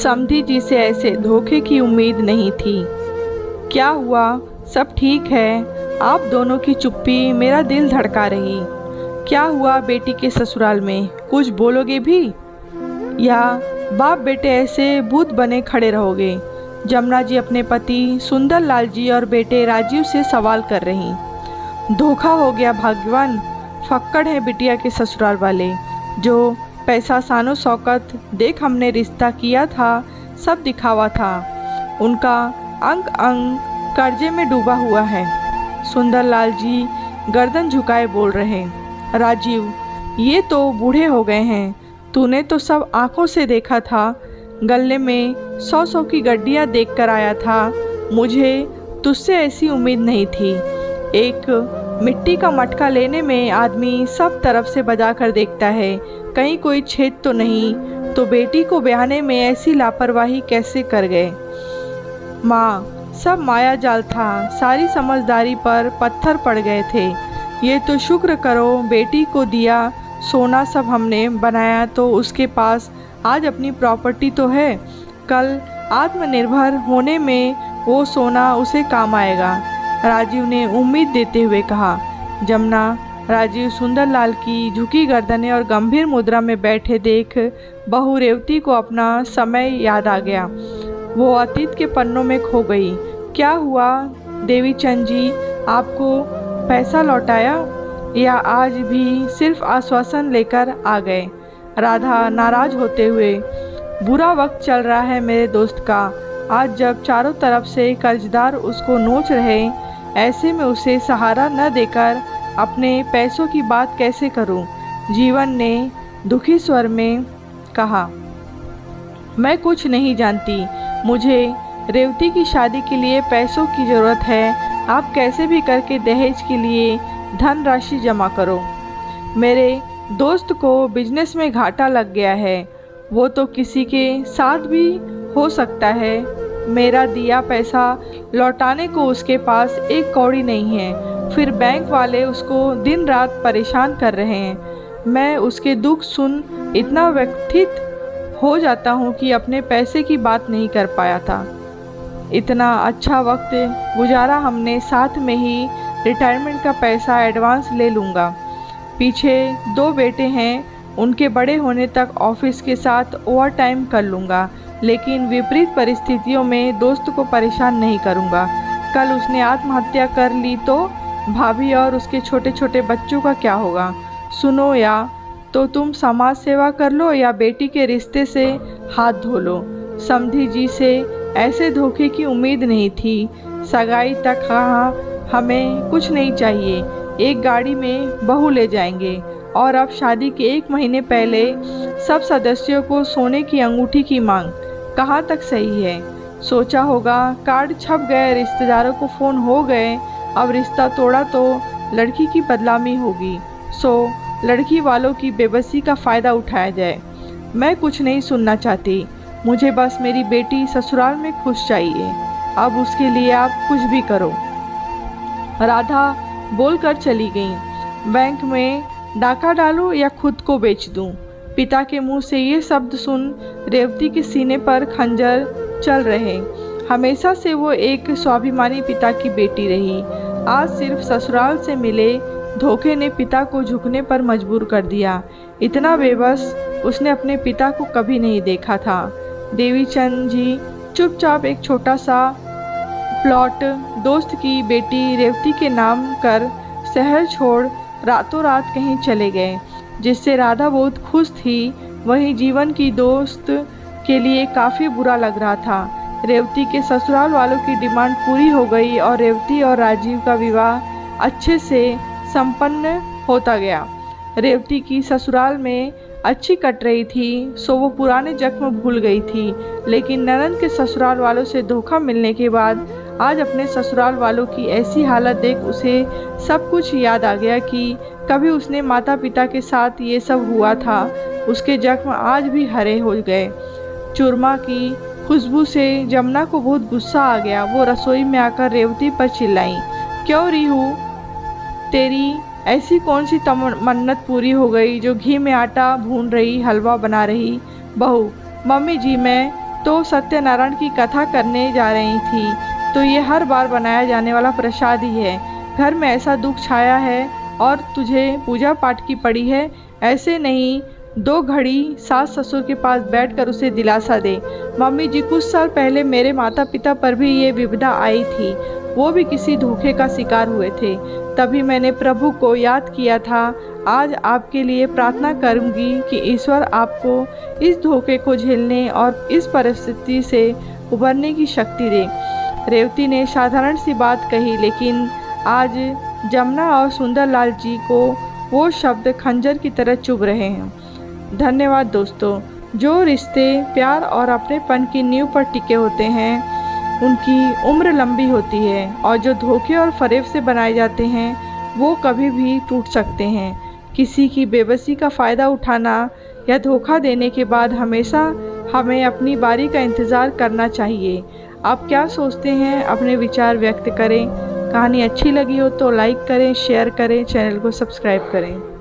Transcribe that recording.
समधी जी से ऐसे धोखे की उम्मीद नहीं थी। क्या हुआ, सब ठीक है? आप दोनों की चुप्पी मेरा दिल धड़का रही। क्या हुआ बेटी के ससुराल में, कुछ बोलोगे भी, या बाप बेटे ऐसे भूत बने खड़े रहोगे? जमुना जी अपने पति सुंदरलाल जी और बेटे राजीव से सवाल कर रही। धोखा हो गया भाग्यवान, फक्कड़ है बिटिया के ससुराल वाले। जो पैसा सानो शौकत देख हमने रिश्ता किया था, सब दिखावा था। उनका अंग अंग कर्जे में डूबा हुआ है। सुंदरलाल जी गर्दन झुकाए बोल रहे। राजीव, ये तो बूढ़े हो गए हैं, तूने तो सब आंखों से देखा था। गले में 100 की गड्डियाँ देख कर आया था। मुझे तुझसे ऐसी उम्मीद नहीं थी। एक मिट्टी का मटका लेने में आदमी सब तरफ से बजा कर देखता है, कहीं कोई छेद तो नहीं। तो बेटी को ब्याहने में ऐसी लापरवाही कैसे कर गए? माँ, सब माया जाल था, सारी समझदारी पर पत्थर पड़ गए थे। ये तो शुक्र करो बेटी को दिया सोना सब हमने बनाया तो उसके पास आज अपनी प्रॉपर्टी तो है। कल आत्मनिर्भर होने में वो सोना उसे काम आएगा, राजीव ने उम्मीद देते हुए कहा। जमुना राजीव सुंदरलाल की झुकी गर्दनें और गंभीर मुद्रा में बैठे देख बहू रेवती को अपना समय याद आ गया। वो अतीत के पन्नों में खो गई। क्या हुआ देवीचंद जी, आपको पैसा लौटाया या आज भी सिर्फ आश्वासन लेकर आ गए? राधा नाराज होते हुए, बुरा वक्त चल रहा है मेरे दोस्त का। आज जब चारों तरफ से कर्जदार उसको नोच रहे, ऐसे में उसे सहारा न देकर अपने पैसों की बात कैसे करूं? जीवन ने दुखी स्वर में कहा। मैं कुछ नहीं जानती, मुझे रेवती की शादी के लिए पैसों की ज़रूरत है। आप कैसे भी करके दहेज के लिए धनराशि जमा करो। मेरे दोस्त को बिजनेस में घाटा लग गया है, वो तो किसी के साथ भी हो सकता है। मेरा दिया पैसा लौटाने को उसके पास एक कौड़ी नहीं है, फिर बैंक वाले उसको दिन रात परेशान कर रहे हैं। मैं उसके दुख सुन इतना व्यथित हो जाता हूँ कि अपने पैसे की बात नहीं कर पाया था। इतना अच्छा वक्त गुजारा हमने, साथ में ही रिटायरमेंट का पैसा एडवांस ले लूँगा। पीछे 2 बेटे हैं, उनके बड़े होने तक ऑफिस के साथ ओवर टाइम कर लूँगा, लेकिन विपरीत परिस्थितियों में दोस्त को परेशान नहीं करूँगा। कल उसने आत्महत्या कर ली तो भाभी और उसके छोटे छोटे बच्चों का क्या होगा? सुनो, या तो तुम समाज सेवा कर लो या बेटी के रिश्ते से हाथ धो लो। समधी जी से ऐसे धोखे की उम्मीद नहीं थी। सगाई तक कहाँ, हमें कुछ नहीं चाहिए, एक गाड़ी में बहू ले जाएंगे। और अब शादी के 1 महीने पहले सब सदस्यों को सोने की अंगूठी की मांग, कहाँ तक सही है? सोचा होगा कार्ड छप गए, रिश्तेदारों को फ़ोन हो गए, अब रिश्ता तोड़ा तो लड़की की बदनामी होगी, सो लड़की वालों की बेबसी का फ़ायदा उठाया जाए। मैं कुछ नहीं सुनना चाहती, मुझे बस मेरी बेटी ससुराल में खुश चाहिए। अब उसके लिए आप कुछ भी करो। राधा बोलकर चली गई। बैंक में डाका डालूं या खुद को बेच दूं? पिता के मुंह से ये शब्द सुन रेवती के सीने पर खंजर चल रहे। हमेशा से वो एक स्वाभिमानी पिता की बेटी रही। आज सिर्फ ससुराल से मिले धोखे ने पिता को झुकने पर मजबूर कर दिया। इतना बेबस उसने अपने पिता को कभी नहीं देखा था। देवीचंद जी चुपचाप एक छोटा सा प्लॉट दोस्त की बेटी रेवती के नाम कर शहर छोड़ रातों रात कहीं चले गए, जिससे राधा बहुत खुश थी। वहीं जीवन की दोस्त के लिए काफ़ी बुरा लग रहा था। रेवती के ससुराल वालों की डिमांड पूरी हो गई और रेवती और राजीव का विवाह अच्छे से संपन्न होता गया। रेवती की ससुराल में अच्छी कट रही थी, सो वो पुराने जख्म भूल गई थी। लेकिन ननद के ससुराल वालों से धोखा मिलने के बाद आज अपने ससुराल वालों की ऐसी हालत देख उसे सब कुछ याद आ गया कि कभी उसने माता पिता के साथ ये सब हुआ था। उसके जख्म आज भी हरे हो गए। चूरमा की खुशबू से जमुना को बहुत गुस्सा आ गया। वो रसोई में आकर रेवती पर चिल्लाई, क्यों रीहू, तेरी ऐसी कौन सी मन्नत पूरी हो गई जो घी में आटा भून रही, हलवा बना रही? बहू, मम्मी जी, मैं तो सत्यनारायण की कथा करने जा रही थी, तो ये हर बार बनाया जाने वाला प्रसाद ही है। घर में ऐसा दुख छाया है और तुझे पूजा पाठ की पड़ी है, ऐसे नहीं 2 घड़ी सास ससुर के पास बैठकर उसे दिलासा दे। मम्मी जी, कुछ साल पहले मेरे माता पिता पर भी ये विपदा आई थी, वो भी किसी धोखे का शिकार हुए थे, तभी मैंने प्रभु को याद किया था। आज आपके लिए प्रार्थना करूंगी कि ईश्वर आपको इस धोखे को झेलने और इस परिस्थिति से उबरने की शक्ति दे। रेवती ने साधारण सी बात कही, लेकिन आज जमुना और सुंदरलाल जी को वो शब्द खंजर की तरह चुभ रहे हैं। धन्यवाद दोस्तों। जो रिश्ते प्यार और अपनेपन की नींव पर टिके होते हैं उनकी उम्र लंबी होती है, और जो धोखे और फरेब से बनाए जाते हैं वो कभी भी टूट सकते हैं। किसी की बेबसी का फ़ायदा उठाना या धोखा देने के बाद हमेशा हमें अपनी बारी का इंतज़ार करना चाहिए। आप क्या सोचते हैं? अपने विचार व्यक्त करें। कहानी अच्छी लगी हो तो लाइक करें, शेयर करें, चैनल को सब्सक्राइब करें।